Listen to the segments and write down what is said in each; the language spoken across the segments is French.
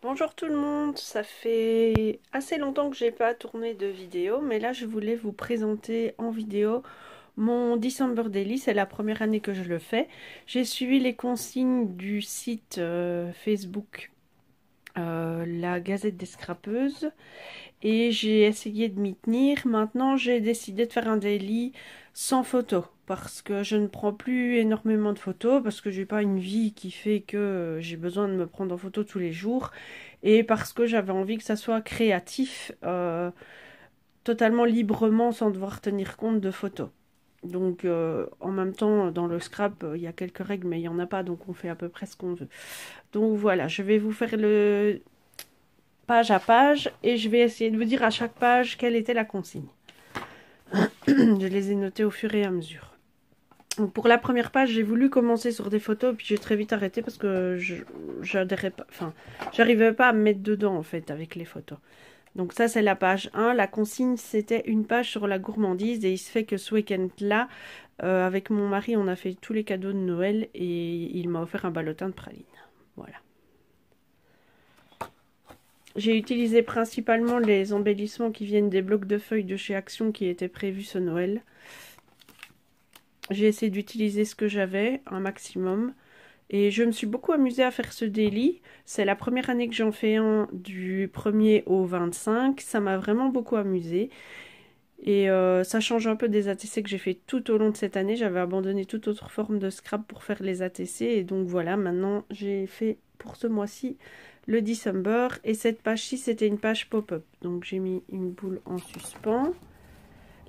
Bonjour tout le monde, ça fait assez longtemps que j'ai pas tourné de vidéo, mais là je voulais vous présenter en vidéo mon December Daily. C'est la première année que je le fais. J'ai suivi les consignes du site Facebook La Gazette des Scrapeuses et j'ai essayé de m'y tenir. Maintenant j'ai décidé de faire un daily sans photo parce que je ne prends plus énormément de photos, parce que j'ai pas une vie qui fait que j'ai besoin de me prendre en photo tous les jours, et parce que j'avais envie que ça soit créatif, totalement librement, sans devoir tenir compte de photos. Donc en même temps, dans le scrap, il y a quelques règles, mais il n'y en a pas, donc on fait à peu près ce qu'on veut. Donc voilà, je vais vous faire le page à page, et je vais essayer de vous dire à chaque page quelle était la consigne. Je les ai notées au fur et à mesure. Donc pour la première page, j'ai voulu commencer sur des photos, puis j'ai très vite arrêté parce que j'adhérais pas, enfin, j'arrivais pas à me mettre dedans en fait avec les photos. Donc ça c'est la page 1. La consigne c'était une page sur la gourmandise, et il se fait que ce week-end-là, avec mon mari, on a fait tous les cadeaux de Noël et il m'a offert un ballotin de praline. Voilà. J'ai utilisé principalement les embellissements qui viennent des blocs de feuilles de chez Action qui étaient prévus ce Noël. J'ai essayé d'utiliser ce que j'avais un maximum. Et je me suis beaucoup amusée à faire ce daily. C'est la première année que j'en fais un du 1er au 25. Ça m'a vraiment beaucoup amusée. Et ça change un peu des ATC que j'ai fait tout au long de cette année. J'avais abandonné toute autre forme de scrap pour faire les ATC. Et donc voilà, maintenant j'ai fait pour ce mois-ci le December. Et cette page-ci, c'était une page pop-up. Donc j'ai mis une boule en suspens.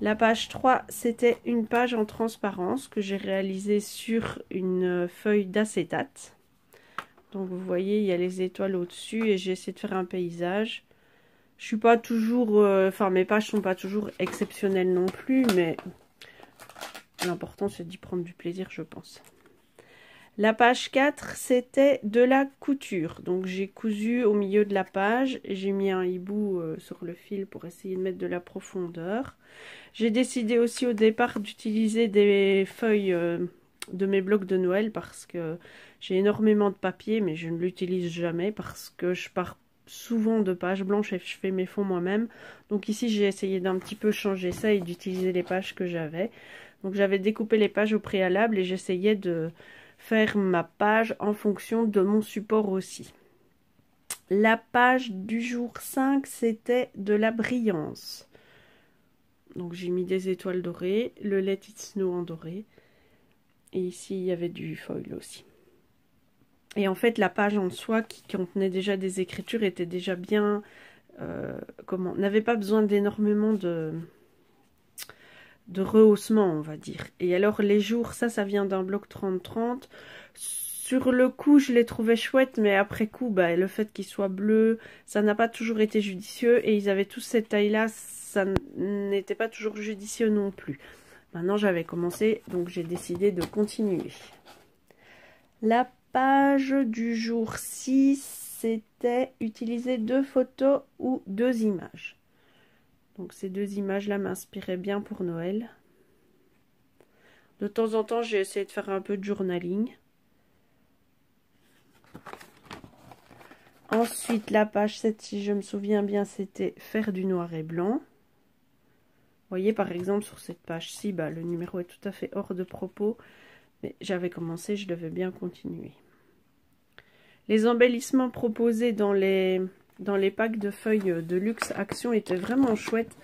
La page 3, c'était une page en transparence que j'ai réalisée sur une feuille d'acétate. Donc vous voyez, il y a les étoiles au-dessus et j'ai essayé de faire un paysage. Je suis pas toujours... Enfin, mes pages sont pas toujours exceptionnelles non plus, mais l'important c'est d'y prendre du plaisir, je pense. La page 4, c'était de la couture. Donc j'ai cousu au milieu de la page. J'ai mis un hibou sur le fil pour essayer de mettre de la profondeur. J'ai décidé aussi au départ d'utiliser des feuilles de mes blocs de Noël parce que j'ai énormément de papier, mais je ne l'utilise jamais parce que je pars souvent de pages blanches et je fais mes fonds moi-même. Donc ici j'ai essayé d'un petit peu changer ça et d'utiliser les pages que j'avais. Donc j'avais découpé les pages au préalable et j'essayais de faire ma page en fonction de mon support aussi. La page du jour 5, c'était de la brillance. Donc j'ai mis des étoiles dorées, le Let It Snow en doré. Et ici il y avait du foil aussi. Et en fait la page en soi qui contenait déjà des écritures était déjà bien... n'avait pas besoin d'énormément de rehaussement, on va dire. Et alors les jours, ça vient d'un bloc 30-30. Sur le coup, je les trouvais chouettes, mais après coup, le fait qu'ils soient bleus, ça n'a pas toujours été judicieux. Et ils avaient tous cette taille-là, ça n'était pas toujours judicieux non plus. Maintenant, j'avais commencé, donc j'ai décidé de continuer. La page du jour 6, c'était utiliser 2 photos ou 2 images. Donc ces 2 images-là m'inspiraient bien pour Noël. De temps en temps, j'ai essayé de faire un peu de journaling. Ensuite, la page 7, si je me souviens bien, c'était faire du noir et blanc. Vous voyez, par exemple, sur cette page-ci, le numéro est tout à fait hors de propos. Mais j'avais commencé, je devais bien continuer. Les embellissements proposés dans les packs de feuilles de luxe Action étaient vraiment chouettes.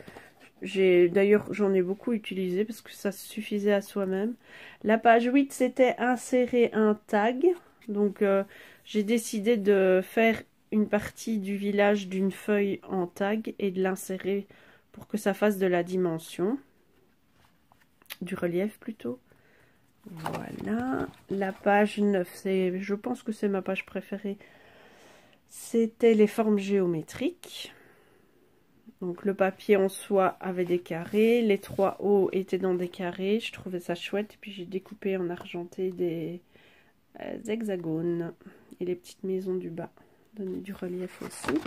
D'ailleurs, j'en ai beaucoup utilisé parce que ça suffisait à soi-même. La page 8, c'était insérer un tag. Donc, j'ai décidé de faire une partie du village d'une feuille en tag et de l'insérer pour que ça fasse de la dimension. Du relief plutôt. Voilà. La page 9, je pense que c'est ma page préférée. C'était les formes géométriques. Donc le papier en soie avait des carrés, les 3 hauts étaient dans des carrés, je trouvais ça chouette. Et puis j'ai découpé en argenté des hexagones et les petites maisons du bas, donner du relief aussi.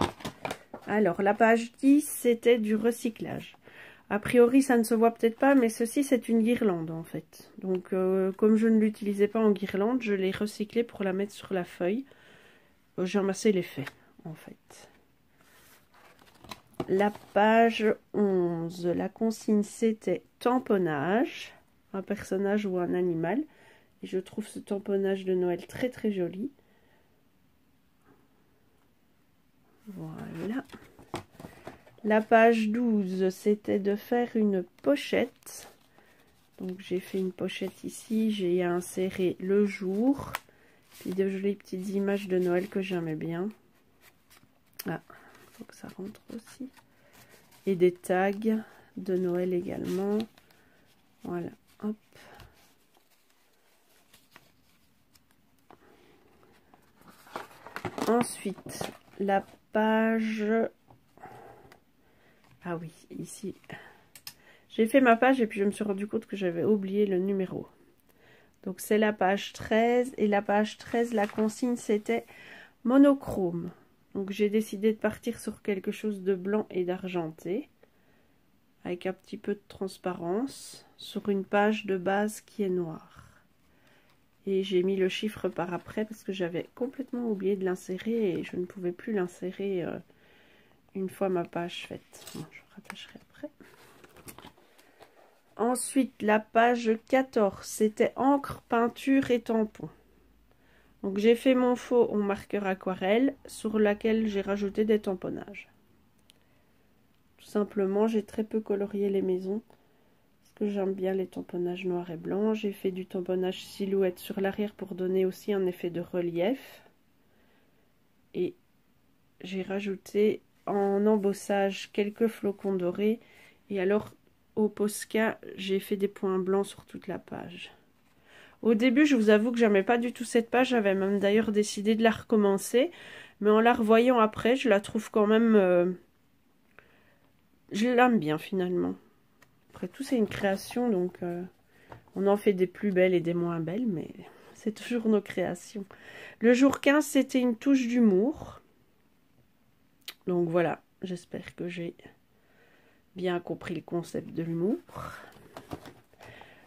Alors la page 10, c'était du recyclage. A priori, ça ne se voit peut-être pas, mais ceci, c'est une guirlande, en fait. Donc, comme je ne l'utilisais pas en guirlande, je l'ai recyclée pour la mettre sur la feuille. J'ai ramassé l'effet, en fait. La page 11, la consigne, c'était tamponnage. Un personnage ou un animal. Et je trouve ce tamponnage de Noël très, très joli. Voilà. La page 12, c'était de faire une pochette. Donc j'ai fait une pochette ici, j'ai inséré le jour, puis de jolies petites images de Noël que j'aimais bien. Ah, il faut que ça rentre aussi. Et des tags de Noël également. Voilà, hop. Ensuite, la page... Ah oui, ici, j'ai fait ma page et puis je me suis rendu compte que j'avais oublié le numéro. Donc c'est la page 13 et la page 13, la consigne c'était monochrome. Donc j'ai décidé de partir sur quelque chose de blanc et d'argenté avec un petit peu de transparence sur une page de base qui est noire. Et j'ai mis le chiffre par après parce que j'avais complètement oublié de l'insérer et je ne pouvais plus l'insérer une fois ma page faite. Bon, je rattacherai après. Ensuite, la page 14, c'était encre, peinture et tampon. Donc j'ai fait mon faux en marqueur aquarelle sur laquelle j'ai rajouté des tamponnages. Tout simplement, j'ai très peu colorié les maisons parce que j'aime bien les tamponnages noirs et blancs. J'ai fait du tamponnage silhouette sur l'arrière pour donner aussi un effet de relief. Et j'ai rajouté en embossage quelques flocons dorés. Et alors au Posca, j'ai fait des points blancs sur toute la page. Au début, je vous avoue que j'aimais pas du tout cette page. J'avais même d'ailleurs décidé de la recommencer. Mais en la revoyant après, je la trouve quand même... je l'aime bien finalement. Après tout, c'est une création. Donc, on en fait des plus belles et des moins belles. Mais c'est toujours nos créations. Le jour 15, c'était une touche d'humour. Donc voilà, j'espère que j'ai bien compris le concept de l'humour.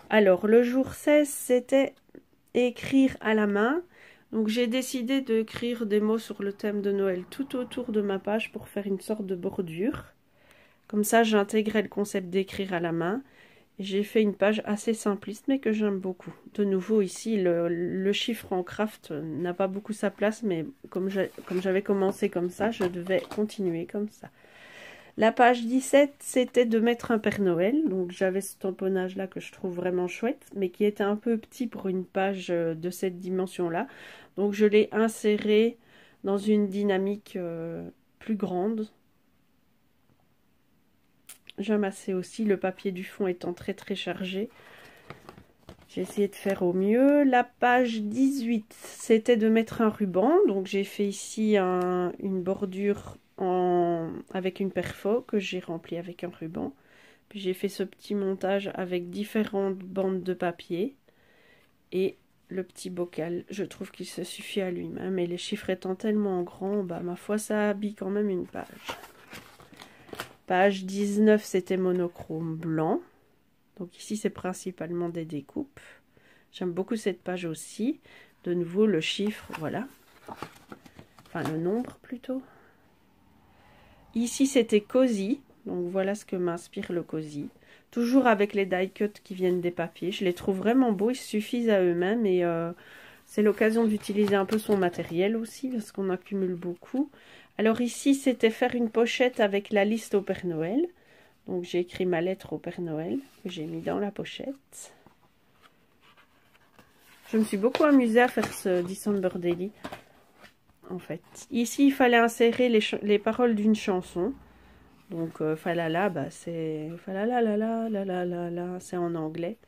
Alors, le jour 16, c'était écrire à la main. Donc, j'ai décidé d'écrire des mots sur le thème de Noël tout autour de ma page pour faire une sorte de bordure. Comme ça, j'intégrais le concept d'écrire à la main. J'ai fait une page assez simpliste, mais que j'aime beaucoup. De nouveau, ici, le chiffre en craft n'a pas beaucoup sa place, mais comme j'avais commencé comme ça, je devais continuer comme ça. La page 17, c'était de mettre un Père Noël. Donc, j'avais ce tamponnage-là que je trouve vraiment chouette, mais qui était un peu petit pour une page de cette dimension-là. Donc, je l'ai inséré dans une dynamique plus grande. J'aime assez aussi, le papier du fond étant très très chargé. J'ai essayé de faire au mieux. La page 18, c'était de mettre un ruban. Donc j'ai fait ici une bordure avec une perfo que j'ai remplie avec un ruban. Puis j'ai fait ce petit montage avec différentes bandes de papier. Et le petit bocal, je trouve qu'il se suffit à lui-même. Et les chiffres étant tellement grands, bah ma foi, ça habille quand même une page. Page 19, c'était monochrome blanc. Donc ici, c'est principalement des découpes. J'aime beaucoup cette page aussi. De nouveau, le chiffre, voilà. Enfin, le nombre plutôt. Ici, c'était cosy. Donc voilà ce que m'inspire le cosy. Toujours avec les die cuts qui viennent des papiers. Je les trouve vraiment beaux, ils suffisent à eux-mêmes. Et c'est l'occasion d'utiliser un peu son matériel aussi, parce qu'on accumule beaucoup. Alors ici, c'était faire une pochette avec la liste au Père Noël. Donc j'ai écrit ma lettre au Père Noël, que j'ai mis dans la pochette. Je me suis beaucoup amusée à faire ce December Daily, en fait. Ici, il fallait insérer les paroles d'une chanson. Donc, falala, bah, c'est falala, la la la la la la, c'est en anglais.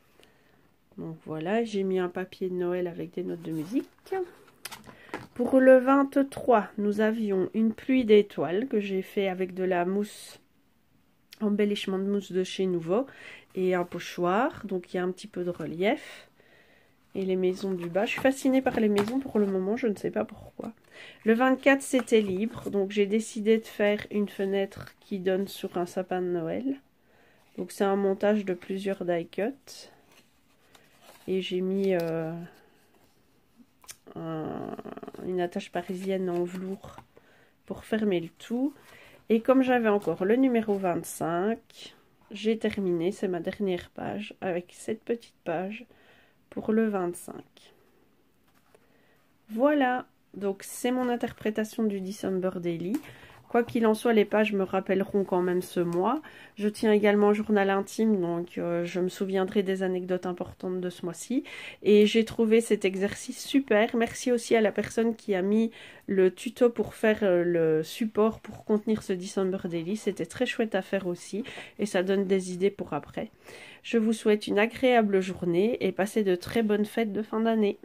Donc voilà, j'ai mis un papier de Noël avec des notes de musique. Pour le 23, nous avions une pluie d'étoiles que j'ai fait avec de la mousse, embellissement de mousse de chez Nouveau et un pochoir. Donc il y a un petit peu de relief. Et les maisons du bas. Je suis fascinée par les maisons pour le moment, je ne sais pas pourquoi. Le 24, c'était libre. Donc j'ai décidé de faire une fenêtre qui donne sur un sapin de Noël. Donc c'est un montage de plusieurs die cuts. Et j'ai mis une attache parisienne en velours pour fermer le tout. Et comme j'avais encore le numéro 25, j'ai terminé, c'est ma dernière page, avec cette petite page pour le 25. Voilà, donc c'est mon interprétation du December Daily. Quoi qu'il en soit, les pages me rappelleront quand même ce mois. Je tiens également un journal intime, donc je me souviendrai des anecdotes importantes de ce mois-ci. Et j'ai trouvé cet exercice super. Merci aussi à la personne qui a mis le tuto pour faire le support pour contenir ce December Daily. C'était très chouette à faire aussi et ça donne des idées pour après. Je vous souhaite une agréable journée et passez de très bonnes fêtes de fin d'année.